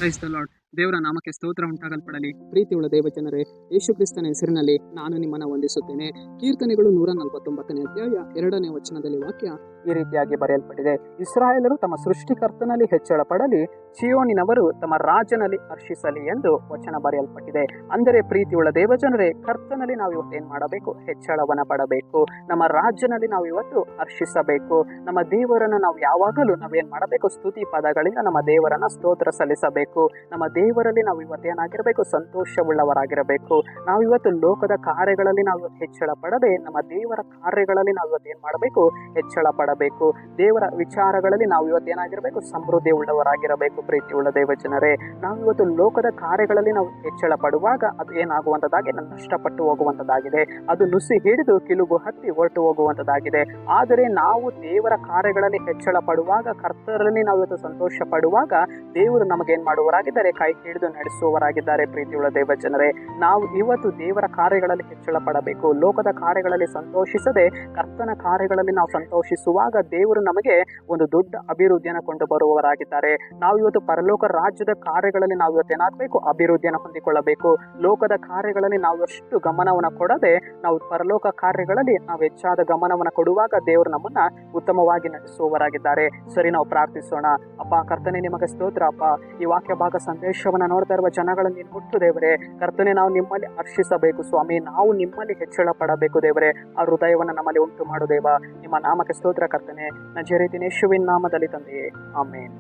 Praise the lord. ದೇವರ ನಾಮಕ್ಕೆ ಸ್ತೋತ್ರ ಉಂಟಾಗಲ್ಪಡಲಿ. ಪ್ರೀತಿಯುಳ್ಳ ದೇವಜನರೇ, ಯೇಸು ಕ್ರಿಸ್ತನ ಹೆಸರಿನಲ್ಲಿ ನಾನು ನಿಮ್ಮನ್ನು ವಂದಿಸುತ್ತೇನೆ. ಕೀರ್ತನೆಗಳು 149ನೇ ಅಧ್ಯಾಯ 2ನೇ ವಚನದಲ್ಲಿ ವಾಕ್ಯ ಈ ರೀತಿಯಾಗಿ ಬರೆಯಲ್ಪಟ್ಟಿದೆ. ಇಸ್ರಾಯೇಲರು ತಮ್ಮ ಸೃಷ್ಟಿಕರ್ತನಲ್ಲಿ ಹೆಚ್ಚಳ ಪಡಲಿ, ಚಿಯೋನಿನವರು ತಮ್ಮ ರಾಜನಲ್ಲಿ ಹರ್ಷಿಸಲಿ ಎಂದು ವಚನ ಬರೆಯಲ್ಪಟ್ಟಿದೆ. ಅಂದರೆ ಪ್ರೀತಿಯುಳ್ಳ ದೇವಜನರೇ, ಕರ್ತನಲ್ಲಿ ನಾವು ಇವತ್ತು ಏನ್ ಮಾಡಬೇಕು? ಹೆಚ್ಚಳವನ್ನ ಪಡಬೇಕು. ನಮ್ಮ ರಾಜ್ಯನಲ್ಲಿ ನಾವು ಇವತ್ತು ಹರ್ಷಿಸಬೇಕು. ನಮ್ಮ ದೇವರನ್ನು ನಾವು ಯಾವಾಗಲೂ ನಾವೇನ್ ಮಾಡಬೇಕು? ಸ್ತುತಿ ಪದಗಳಿಂದ ನಮ್ಮ ದೇವರನ್ನ ಸ್ತೋತ್ರ ಸಲ್ಲಿಸಬೇಕು. ನಮ್ಮ ದೇವರಲ್ಲಿ ನಾವು ಇವತ್ತೇನಾಗಿರಬೇಕು? ಸಂತೋಷವುಳ್ಳವರಾಗಿರಬೇಕು. ನಾವು ಇವತ್ತು ಲೋಕದ ಕಾರ್ಯಗಳಲ್ಲಿ ನಾವು ಹೆಚ್ಚಳ ಪಡದೆ ನಮ್ಮ ದೇವರ ಕಾರ್ಯಗಳಲ್ಲಿ ನಾವು ಇವತ್ತು ಏನ್ ಮಾಡಬೇಕು? ಹೆಚ್ಚಳ ಪಡಬೇಕು. ದೇವರ ವಿಚಾರಗಳಲ್ಲಿ ನಾವು ಇವತ್ತೇನಾಗಿರ್ಬೇಕು? ಸಮೃದ್ಧಿ ಉಳ್ಳವರಾಗಿರಬೇಕು. ಪ್ರೀತಿಯುಳ್ಳ ದೇವಜನರೇ, ನಾವು ಇವತ್ತು ಲೋಕದ ಕಾರ್ಯಗಳಲ್ಲಿ ನಾವು ಹೆಚ್ಚಳ ಪಡುವಾಗ ಅದು ಏನಾಗುವಂತದ್ದಾಗಿ ನಷ್ಟಪಟ್ಟು ಹೋಗುವಂತದ್ದಾಗಿದೆ. ಅದು ನುಸಿ ಹಿಡಿದು ಕಿಲುಗು ಹತ್ತಿ ಹೊರಟು ಹೋಗುವಂತದ್ದಾಗಿದೆ. ಆದರೆ ನಾವು ದೇವರ ಕಾರ್ಯಗಳಲ್ಲಿ ಹೆಚ್ಚಳ ಪಡುವಾಗ, ಕರ್ತರಲ್ಲಿ ನಾವು ಇವತ್ತು ಸಂತೋಷ ಪಡುವಾಗ, ದೇವರು ನಮಗೇನ್ ಮಾಡುವವರಾಗಿದ್ದಾರೆ? ಕೈ ಹಿಡಿದು ನಡೆಸುವವರಾಗಿದ್ದಾರೆ. ಪ್ರೀತಿಯುಳ್ಳ ದೇವಜನರೇ, ನಾವು ಇವತ್ತು ದೇವರ ಕಾರ್ಯಗಳಲ್ಲಿ ಹೆಚ್ಚಳ ಪಡಬೇಕು. ಲೋಕದ ಕಾರ್ಯಗಳಲ್ಲಿ ಸಂತೋಷಿಸದೆ ಕರ್ತನ ಕಾರ್ಯಗಳಲ್ಲಿ ನಾವು ಸಂತೋಷಿಸುವಾಗ ದೇವರು ನಮಗೆ ಒಂದು ದೊಡ್ಡ ಅಭಿವೃದ್ಧಿಯನ್ನು ಕೊಂಡು ಬರುವವರಾಗಿದ್ದಾರೆ. ನಾವು ಇವತ್ತು ಪರಲೋಕ ರಾಜ್ಯದ ಕಾರ್ಯಗಳಲ್ಲಿ ನಾವು ಇವತ್ತು ಏನಾಗಬೇಕು? ಅಭಿವೃದ್ಧಿಯನ್ನು ಹೊಂದಿಕೊಳ್ಳಬೇಕು. ಲೋಕದ ಕಾರ್ಯಗಳಲ್ಲಿ ನಾವು ಎಷ್ಟು ಗಮನವನ್ನು ಕೊಡದೆ ನಾವು ಪರಲೋಕ ಕಾರ್ಯಗಳಲ್ಲಿ ನಾವು ಹೆಚ್ಚಾದ ಗಮನವನ್ನು ಕೊಡುವಾಗ ದೇವರು ನಮ್ಮನ್ನ ಉತ್ತಮವಾಗಿ ನಡೆಸುವವರಾಗಿದ್ದಾರೆ. ಸರಿ, ನಾವು ಪ್ರಾರ್ಥಿಸೋಣ. ಅಪ್ಪ ಕರ್ತನೆ, ನಿಮಗೆ ಸ್ತೋತ್ರ ಅಪ್ಪ. ಈ ವಾಕ್ಯ ಭಾಗ ಸಂದೇಶವನ್ನ ನೋಡ್ತಾ ಇರುವ ಜನಗಳನ್ನು ನೀನು ಮುಟ್ಟು ದೇವರೇ. ಕರ್ತನೆ, ನಾವು ನಿಮ್ಮಲ್ಲಿ ಹರ್ಷಿಸಬೇಕು ಸ್ವಾಮಿ. ನಾವು ನಿಮ್ಮಲ್ಲಿ ಹೆಚ್ಚಳ ಪಡಬೇಕು ದೇವರೇ. ಆ ಹೃದಯವನ್ನು ನಮ್ಮಲ್ಲಿ ಉಂಟು ಮಾಡು ದೇವ. ನಿಮ್ಮ ನಾಮಕ್ಕೆ ಸ್ತೋತ್ರ ಕರ್ತನೆ. ನಜರೇತಿನ ಯೇಸುವಿನ ನಾಮದಲ್ಲಿ ತಂದೆಯೇ, ಆಮೇನ್.